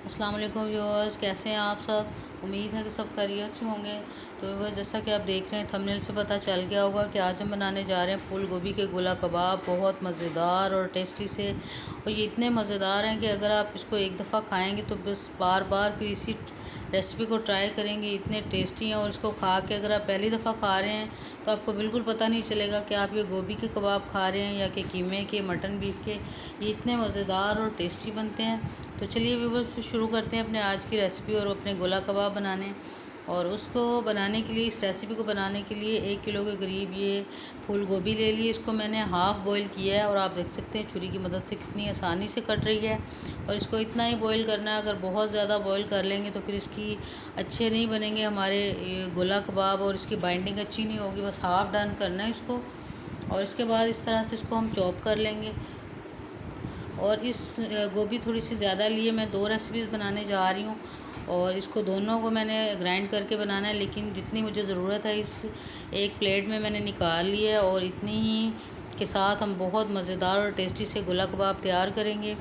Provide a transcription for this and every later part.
अस्सलाम वालेकुम व्यूअर्स, कैसे हैं आप सब। उम्मीद है कि सब खैरियत से होंगे। तो व्यूअर्स, जैसा कि आप देख रहे हैं थंबनेल से पता चल गया होगा कि आज हम बनाने जा रहे हैं फूल गोभी के गोला कबाब। बहुत मज़ेदार और टेस्टी से, और ये इतने मज़ेदार हैं कि अगर आप इसको एक दफ़ा खाएंगे तो बस बार बार फिर इसी रेसिपी को ट्राई करेंगे। इतने टेस्टी हैं, और इसको खा के अगर आप पहली दफ़ा खा रहे हैं तो आपको बिल्कुल पता नहीं चलेगा कि आप ये गोभी के कबाब खा रहे हैं या कि कीमे के, मटन बीफ के। ये इतने मज़ेदार और टेस्टी बनते हैं। तो चलिए व्यूअर्स, शुरू करते हैं अपने आज की रेसिपी और अपने गोला कबाब बनाने। और उसको बनाने के लिए, इस रेसिपी को बनाने के लिए 1 किलो के करीब ये फूल गोभी ले लिए। इसको मैंने हाफ़ बॉईल किया है, और आप देख सकते हैं छुरी की मदद से कितनी आसानी से कट रही है। और इसको इतना ही बॉईल करना है। अगर बहुत ज़्यादा बॉईल कर लेंगे तो फिर इसकी अच्छे नहीं बनेंगे हमारे गोला कबाब, और इसकी बाइंडिंग अच्छी नहीं होगी। बस हाफ़ डन करना है इसको। और इसके बाद इस तरह से इसको हम चॉप कर लेंगे। और इस गोभी थोड़ी सी ज़्यादा लिए, मैं 2 रेसिपीज़ बनाने जा रही हूँ, और इसको दोनों को मैंने ग्राइंड करके बनाना है। लेकिन जितनी मुझे ज़रूरत है इस एक प्लेट में मैंने निकाल लिया है, और इतनी ही के साथ हम बहुत मज़ेदार और टेस्टी से गोला कबाब तैयार करेंगे।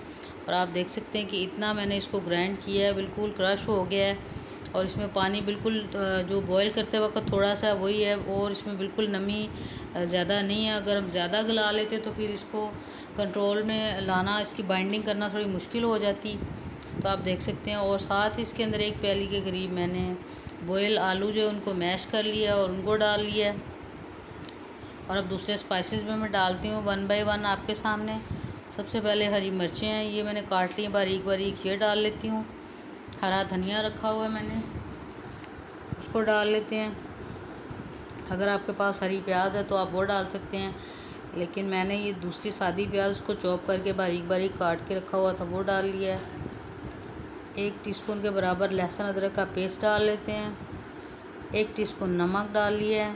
और आप देख सकते हैं कि इतना मैंने इसको ग्राइंड किया है, बिल्कुल क्रश हो गया है। और इसमें पानी बिल्कुल जो बॉईल करते वक्त थोड़ा सा वही है, और इसमें बिल्कुल नमी ज़्यादा नहीं है। अगर हम ज़्यादा गला लेते तो फिर इसको कंट्रोल में लाना, इसकी बाइंडिंग करना थोड़ी मुश्किल हो जाती। तो आप देख सकते हैं। और साथ ही इसके अंदर 1 प्याली के करीब मैंने बॉयल आलू जो है उनको मैश कर लिया और उनको डाल लिया। और अब दूसरे स्पाइसेस में मैं डालती हूँ 1 बाय 1 आपके सामने। सबसे पहले हरी मिर्चें हैं, ये मैंने काट ली बारीक बारीक, ये डाल लेती हूँ। हरा धनिया रखा हुआ है मैंने, उसको डाल लेते हैं। अगर आपके पास हरी प्याज है तो आप वो डाल सकते हैं, लेकिन मैंने ये दूसरी सादी प्याज उसको चॉप करके बारीक बारीक काट के रखा हुआ था, वो डाल लिया है। 1 टीस्पून के बराबर लहसुन अदरक का पेस्ट डाल लेते हैं। 1 टीस्पून नमक डाल लिया है।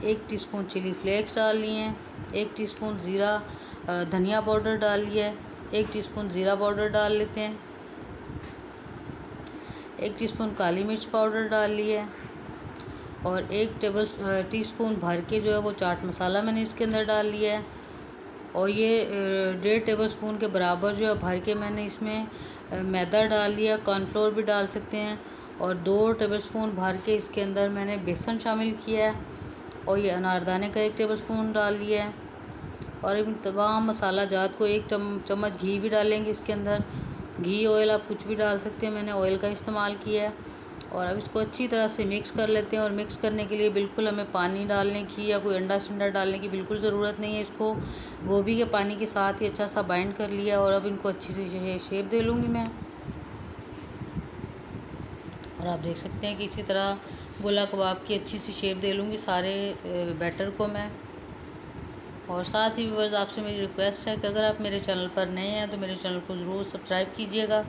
1 टीस्पून चिली फ्लेक्स डाल लिए हैं। 1 टीस्पून ज़ीरा धनिया पाउडर डाल लिया है। 1 टीस्पून ज़ीरा पाउडर डाल लेते हैं। 1 टीस्पून काली मिर्च पाउडर डाल लिया है। और 1 टीस्पून भर के जो है वो चाट मसाला मैंने इसके अंदर डाल लिया है। और ये 1.5 टेबलस्पून के बराबर जो है भर के मैंने इसमें मैदा डाल लिया। कॉर्नफ्लोर भी डाल सकते हैं। और 2 टेबलस्पून भर के इसके अंदर मैंने बेसन शामिल किया है। और ये अनारदाने का 1 टेबलस्पून डाल लिया है। और इन तमाम मसाला जात को 1 चम्मच घी भी डालेंगे इसके अंदर। घी, ऑयल आप कुछ भी डाल सकते हैं, मैंने ऑयल का इस्तेमाल किया है। और अब इसको अच्छी तरह से मिक्स कर लेते हैं। और मिक्स करने के लिए बिल्कुल हमें पानी डालने की या कोई अंडा शंडा डालने की बिल्कुल ज़रूरत नहीं है। इसको गोभी के पानी के साथ ही अच्छा सा बाइंड कर लिया। और अब इनको अच्छी सी शेप दे लूँगी मैं। और आप देख सकते हैं कि इसी तरह गोला कबाब की अच्छी सी शेप दे लूँगी सारे बैटर को मैं। और साथ ही व्यूअर्स, आपसे मेरी रिक्वेस्ट है कि अगर आप मेरे चैनल पर नए हैं तो मेरे चैनल को ज़रूर सब्सक्राइब कीजिएगा।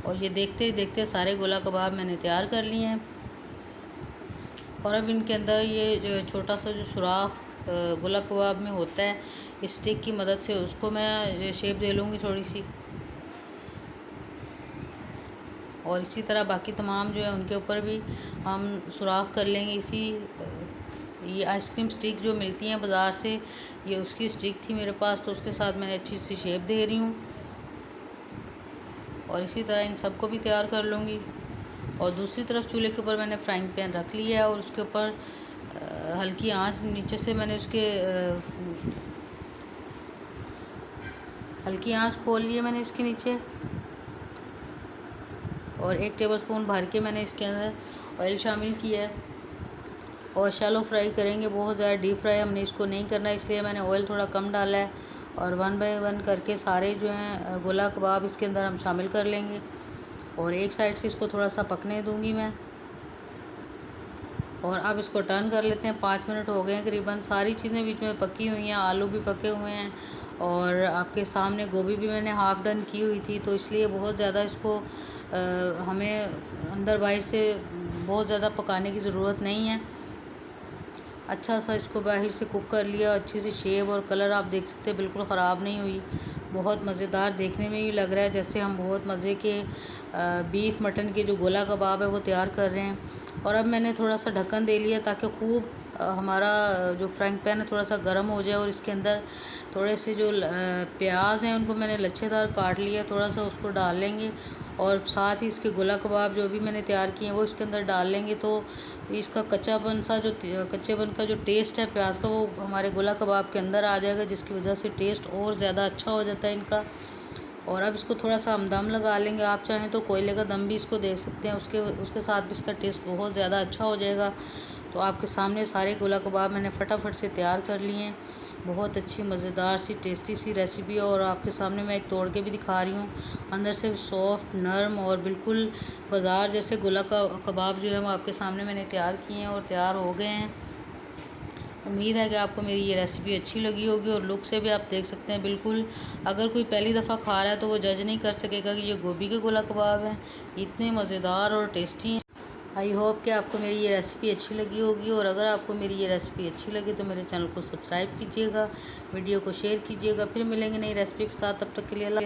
और ये देखते ही देखते सारे गोला कबाब मैंने तैयार कर लिए हैं। और अब इनके अंदर ये जो छोटा सा जो सुराख गोला कबाब में होता है, इस स्टिक की मदद से उसको मैं शेप दे लूँगी थोड़ी सी। और इसी तरह बाकी तमाम जो है उनके ऊपर भी हम सुराख कर लेंगे। ये आइसक्रीम स्टिक जो मिलती हैं बाज़ार से, ये उसकी स्टिक थी मेरे पास, तो उसके साथ मैंने अच्छी सी शेप दे रही हूँ। और इसी तरह इन सबको भी तैयार कर लूँगी। और दूसरी तरफ चूल्हे के ऊपर मैंने फ्राइंग पैन रख लिया है, और उसके ऊपर हल्की आंच, नीचे से मैंने उसके हल्की आंच खोल ली है मैंने इसके नीचे। और 1 टेबलस्पून भर के मैंने इसके अंदर ऑयल शामिल किया है। और शैलो फ्राई करेंगे, बहुत ज़्यादा डीप फ्राई हमने इसको नहीं करना, इसलिए मैंने ऑयल थोड़ा कम डाला है। और 1 बाय 1 करके सारे जो हैं गोला कबाब इसके अंदर हम शामिल कर लेंगे। और एक साइड से इसको थोड़ा सा पकने दूंगी मैं। और अब इसको टर्न कर लेते हैं। 5 मिनट हो गए हैं करीबन। सारी चीज़ें बीच में पकी हुई हैं, आलू भी पके हुए हैं, और आपके सामने गोभी भी मैंने हाफ़ डन की हुई थी। तो इसलिए बहुत ज़्यादा इसको हमें अंदर बाहर से बहुत ज़्यादा पकाने की ज़रूरत नहीं है। अच्छा सा इसको बाहर से कुक कर लिया, अच्छी सी शेप और कलर आप देख सकते हैं, बिल्कुल ख़राब नहीं हुई। बहुत मज़ेदार देखने में ही लग रहा है जैसे हम बहुत मज़े के बीफ मटन के जो गोला कबाब है वो तैयार कर रहे हैं। और अब मैंने थोड़ा सा ढक्कन दे लिया ताकि खूब हमारा जो फ्राइंग पैन है थोड़ा सा गर्म हो जाए। और इसके अंदर थोड़े से जो प्याज हैं उनको मैंने लच्छेदार काट लिया, थोड़ा सा उसको डाल लेंगे। और साथ ही इसके गोला कबाब जो भी मैंने तैयार किए हैं वो इसके अंदर डाल लेंगे तो इसका कच्चेपन का जो टेस्ट है प्याज का वो हमारे गोला कबाब के अंदर आ जाएगा, जिसकी वजह से टेस्ट और ज़्यादा अच्छा हो जाता है इनका। और अब इसको थोड़ा सा हम दम लगा लेंगे, आप चाहें तो कोयले का दम भी इसको दे सकते हैं, उसके साथ भी इसका टेस्ट बहुत ज़्यादा अच्छा हो जाएगा। तो आपके सामने सारे गोला कबाब मैंने फटाफट से तैयार कर लिए हैं। बहुत अच्छी मज़ेदार सी टेस्टी सी रेसिपी है और आपके सामने मैं एक तोड़ के भी दिखा रही हूँ। अंदर से सॉफ्ट नरम और बिल्कुल बाज़ार जैसे गोला का कबाब जो है वो आपके सामने मैंने तैयार किए हैं और तैयार हो गए हैं। उम्मीद है कि आपको मेरी ये रेसिपी अच्छी लगी होगी और लुक से भी आप देख सकते हैं बिल्कुल, अगर कोई पहली दफ़ा खा रहा है तो वो जज नहीं कर सकेगा कि ये गोभी के गोला कबाब हैं। इतने मज़ेदार और टेस्टी हैं। आई होप कि आपको मेरी ये रेसिपी अच्छी लगी होगी और अगर आपको मेरी ये रेसिपी अच्छी लगी तो मेरे चैनल को सब्सक्राइब कीजिएगा, वीडियो को शेयर कीजिएगा। फिर मिलेंगे नई रेसिपी के साथ, तब तक के लिए अल्लाह।